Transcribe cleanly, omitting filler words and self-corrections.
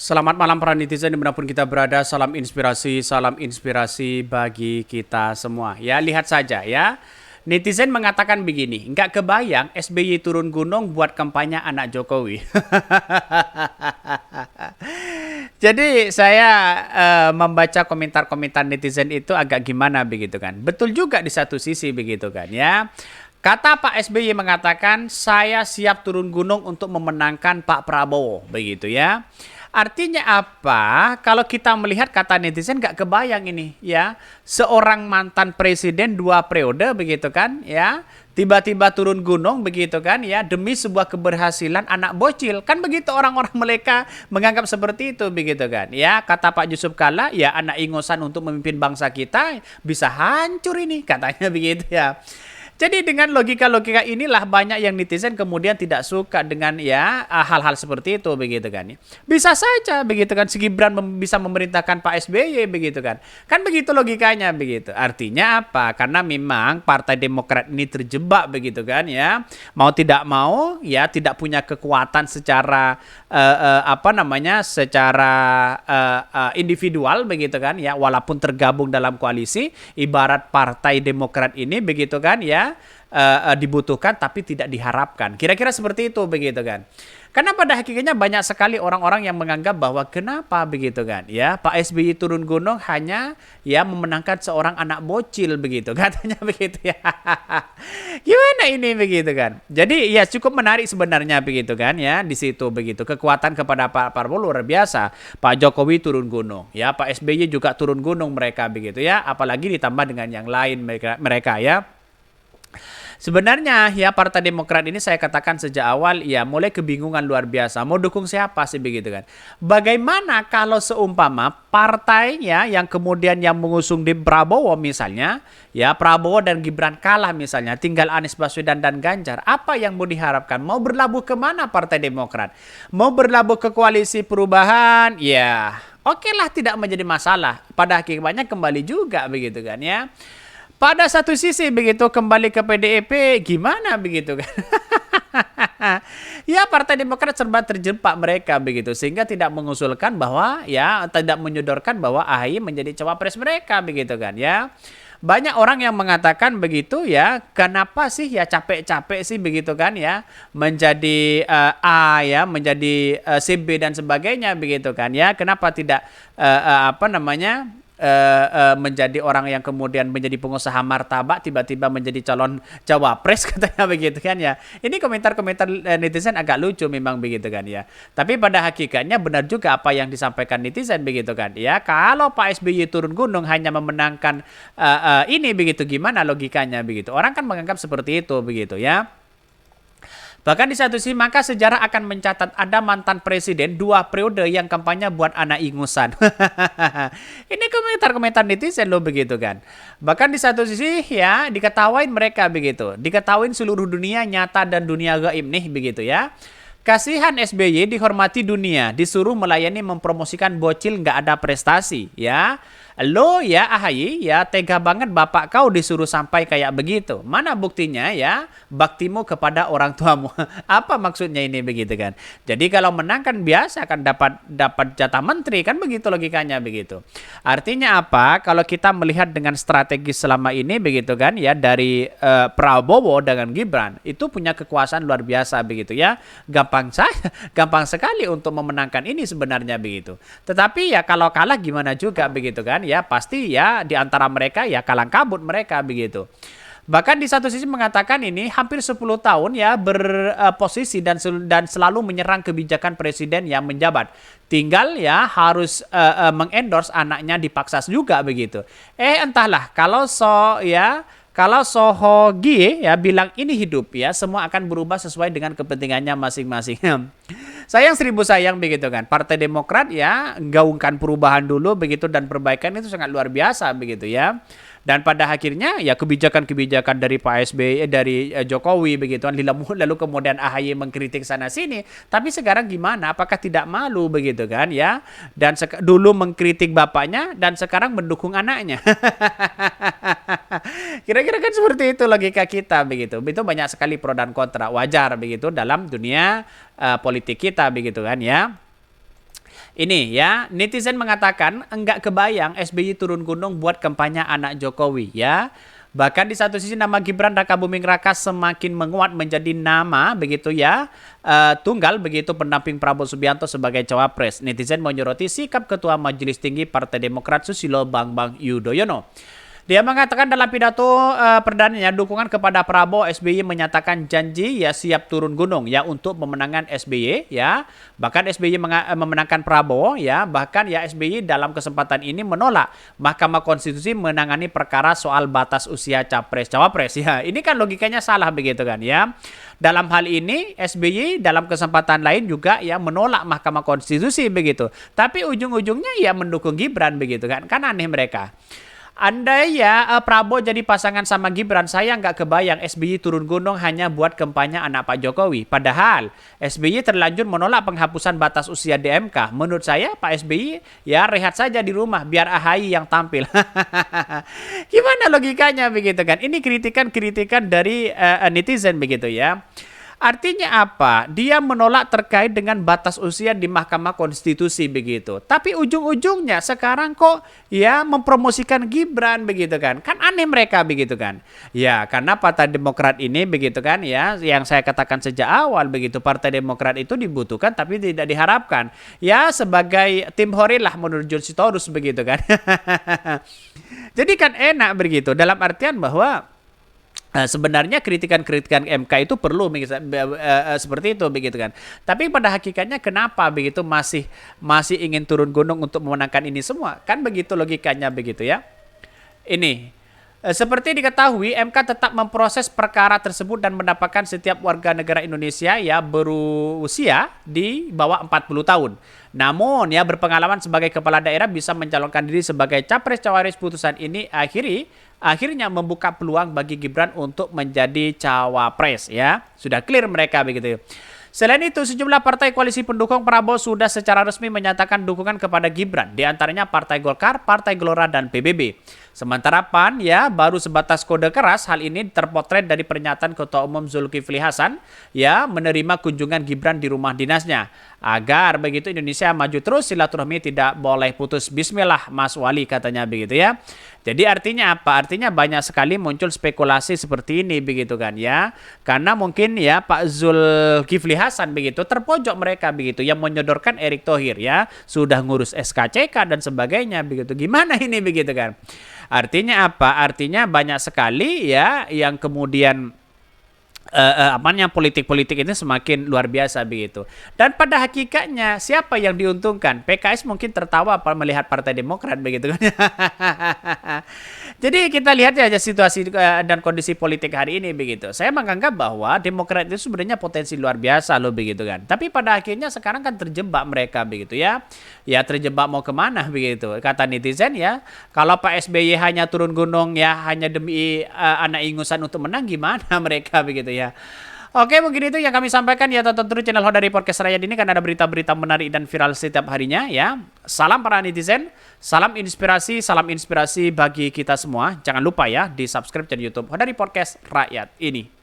Selamat malam para netizen dimanapun kita berada, salam inspirasi bagi kita semua. Ya lihat saja ya, netizen mengatakan begini, nggak kebayang SBY turun gunung buat kampanye anak Jokowi. Jadi saya membaca komentar-komentar netizen itu agak gimana begitu kan. Betul juga di satu sisi begitu kan ya. Kata Pak SBY mengatakan saya siap turun gunung untuk memenangkan Pak Prabowo begitu ya. Artinya apa? Kalau kita melihat kata netizen nggak kebayang ini ya. Seorang mantan presiden 2 periode begitu kan ya. Tiba-tiba turun gunung begitu kan ya. Demi sebuah keberhasilan anak bocil. Kan begitu orang-orang mereka menganggap seperti itu begitu kan. Ya kata Pak Yusuf Kalla ya anak ingusan untuk memimpin bangsa kita bisa hancur ini katanya begitu ya. Jadi dengan logika-logika inilah banyak yang netizen kemudian tidak suka dengan ya hal-hal seperti itu begitu kan ya. Bisa saja begitu kan si Gibran bisa memerintahkan Pak SBY begitu kan. Kan begitu logikanya begitu. Artinya apa? Karena memang Partai Demokrat ini terjebak begitu kan ya. Mau tidak mau ya tidak punya kekuatan secara secara individual begitu kan ya, walaupun tergabung dalam koalisi ibarat Partai Demokrat ini begitu kan ya, dibutuhkan tapi tidak diharapkan. Kira-kira seperti itu begitu kan. Karena pada hakikatnya banyak sekali orang-orang yang menganggap bahwa kenapa begitu kan ya Pak SBY turun gunung hanya ya memenangkan seorang anak bocil begitu katanya begitu ya. Gimana ini begitu kan. Jadi ya cukup menarik sebenarnya begitu kan ya di situ begitu. Kekuatan kepada Pak Prabowo luar biasa. Pak Jokowi turun gunung ya, Pak SBY juga turun gunung mereka begitu ya. Apalagi ditambah dengan yang lain mereka ya. Sebenarnya ya Partai Demokrat ini saya katakan sejak awal ya mulai kebingungan luar biasa. Mau dukung siapa sih begitu kan. Bagaimana kalau seumpama partainya yang kemudian yang mengusung di Prabowo misalnya. Ya Prabowo dan Gibran kalah misalnya. Tinggal Anies Baswedan dan Ganjar. Apa yang mau diharapkan? Mau berlabuh kemana Partai Demokrat? Mau berlabuh ke koalisi perubahan? Ya oke lah tidak menjadi masalah. Pada akhirnya kembali juga begitu kan ya. Pada satu sisi begitu kembali ke PDIP gimana begitu kan. Ya Partai Demokrat serba terjebak mereka begitu sehingga tidak mengusulkan bahwa ya tidak menyodorkan bahwa AHY menjadi cawapres mereka begitu kan ya. Banyak orang yang mengatakan begitu ya, kenapa sih ya capek-capek sih begitu kan ya menjadi A ya, menjadi CB dan sebagainya begitu kan ya. Kenapa tidak menjadi orang yang kemudian menjadi pengusaha martabak tiba-tiba menjadi calon cawapres katanya begitu kan ya. Ini komentar-komentar netizen agak lucu memang begitu kan ya. Tapi pada hakikatnya benar juga apa yang disampaikan netizen begitu kan ya. Kalau Pak SBY turun gunung hanya memenangkan ini begitu gimana logikanya begitu. Orang kan menganggap seperti itu begitu ya. Bahkan di satu sisi maka sejarah akan mencatat ada mantan presiden 2 periode yang kampanye buat anak ingusan. Ini komentar-komentar netizen loh begitu kan. Bahkan di satu sisi ya diketawain mereka begitu. Diketawain seluruh dunia nyata dan dunia gaib nih begitu ya. Kasihan SBY dihormati dunia, disuruh melayani mempromosikan bocil nggak ada prestasi ya. Lo ya AHY ya tega banget bapak kau disuruh sampai kayak begitu. Mana buktinya ya baktimu kepada orang tuamu. Apa maksudnya ini begitu kan. Jadi kalau menang kan biasa kan dapat jatah menteri kan begitu logikanya begitu. Artinya apa? Kalau kita melihat dengan strategi selama ini begitu kan ya dari Prabowo dengan Gibran itu punya kekuasaan luar biasa begitu ya. Gampang sekali untuk memenangkan ini sebenarnya begitu. Tetapi ya kalau kalah gimana juga begitu kan ya pasti ya di antara mereka ya kalang kabut mereka begitu. Bahkan di satu sisi mengatakan ini hampir 10 tahun ya berposisi dan selalu menyerang kebijakan presiden yang menjabat. Tinggal ya harus mengendorse anaknya dipaksa juga begitu. Entahlah kalau Sohogi ya bilang ini hidup ya semua akan berubah sesuai dengan kepentingannya masing-masing. Sayang seribu sayang begitu kan. Partai Demokrat ya gaungkan perubahan dulu begitu dan perbaikan itu sangat luar biasa begitu ya. Dan pada akhirnya ya kebijakan-kebijakan dari Pak SBY dari Jokowi begitu kan lalu kemudian AHY mengkritik sana sini. Tapi sekarang gimana? Apakah tidak malu begitu kan ya? Dan dulu mengkritik bapaknya dan sekarang mendukung anaknya. Kira-kira kan seperti itu logika kita begitu. Itu banyak sekali pro dan kontra, wajar begitu dalam dunia politik kita begitu kan ya. Ini ya, netizen mengatakan enggak kebayang SBY turun gunung buat kampanye anak Jokowi ya. Bahkan di satu sisi nama Gibran Rakabuming Raka semakin menguat menjadi nama begitu ya, tunggal begitu pendamping Prabowo Subianto sebagai cawapres. Netizen menyoroti sikap Ketua Majelis Tinggi Partai Demokrat Susilo Bambang Yudhoyono. Dia mengatakan dalam pidato perdananya dukungan kepada Prabowo, SBY menyatakan janji ya siap turun gunung ya untuk memenangkan SBY ya. Bahkan SBY memenangkan Prabowo ya. Bahkan ya SBY dalam kesempatan ini menolak Mahkamah Konstitusi menangani perkara soal batas usia capres-cawapres ya. Ini kan logikanya salah begitu kan ya. Dalam hal ini SBY dalam kesempatan lain juga ya menolak Mahkamah Konstitusi begitu. Tapi ujung-ujungnya ya mendukung Gibran begitu kan. Kan aneh mereka. Andai ya Prabowo jadi pasangan sama Gibran, saya nggak kebayang SBY turun gunung hanya buat kampanye anak Pak Jokowi. Padahal SBY terlanjur menolak penghapusan batas usia di MK. Menurut saya Pak SBY ya rehat saja di rumah biar AHY yang tampil. Gimana logikanya begitu kan? Ini kritikan-kritikan dari netizen begitu ya. Artinya apa? Dia menolak terkait dengan batas usia di Mahkamah Konstitusi begitu. Tapi ujung-ujungnya sekarang kok ya mempromosikan Gibran begitu kan. Kan aneh mereka begitu kan. Ya karena Partai Demokrat ini begitu kan ya. Yang saya katakan sejak awal begitu. Partai Demokrat itu dibutuhkan tapi tidak diharapkan. Ya sebagai tim hore lah menurut John Sitorus begitu kan. Jadi kan enak begitu. Dalam artian bahwa sebenarnya kritikan-kritikan MK itu perlu seperti itu begitu kan. Tapi pada hakikatnya kenapa begitu masih ingin turun gunung untuk memenangkan ini semua? Kan begitu logikanya begitu ya. Ini seperti diketahui MK tetap memproses perkara tersebut dan mendapatkan setiap warga negara Indonesia ya berusia di bawah 40 tahun. Namun ya berpengalaman sebagai kepala daerah bisa mencalonkan diri sebagai capres cawapres. Putusan ini akhirnya membuka peluang bagi Gibran untuk menjadi cawapres ya. Sudah clear mereka begitu. Selain itu, sejumlah partai koalisi pendukung Prabowo sudah secara resmi menyatakan dukungan kepada Gibran, di antaranya Partai Golkar, Partai Gelora, dan PBB. Sementara PAN ya baru sebatas kode keras. Hal ini terpotret dari pernyataan Ketua Umum Zulkifli Hasan ya menerima kunjungan Gibran di rumah dinasnya. Agar begitu Indonesia maju terus, silaturahmi tidak boleh putus. Bismillah Mas Wali katanya begitu ya. Jadi artinya apa? Artinya banyak sekali muncul spekulasi seperti ini begitu kan ya. Karena mungkin ya Pak Zulkifli Hasan begitu terpojok mereka begitu yang menyodorkan Erick Thohir ya sudah ngurus SKCK dan sebagainya begitu. Gimana ini begitu kan? Artinya apa? Artinya banyak sekali ya yang kemudian politik-politik ini semakin luar biasa begitu. Dan pada hakikatnya siapa yang diuntungkan? PKS mungkin tertawa melihat Partai Demokrat begitu kan. Jadi kita lihat aja situasi dan kondisi politik hari ini begitu. Saya menganggap bahwa Demokrat itu sebenarnya potensi luar biasa loh begitu kan. Tapi pada akhirnya sekarang kan terjebak mereka begitu ya. Ya terjebak mau kemana begitu. Kata netizen ya, kalau Pak SBY hanya turun gunung ya hanya demi anak ingusan untuk menang, gimana mereka begitu ya. Oke, mungkin itu yang kami sampaikan ya. Tonton terus channel Hodari Podcast Rakyat ini kan ada berita-berita menarik dan viral setiap harinya ya. Salam para netizen, salam inspirasi bagi kita semua. Jangan lupa ya di subscribe channel YouTube Hodari Podcast Rakyat ini.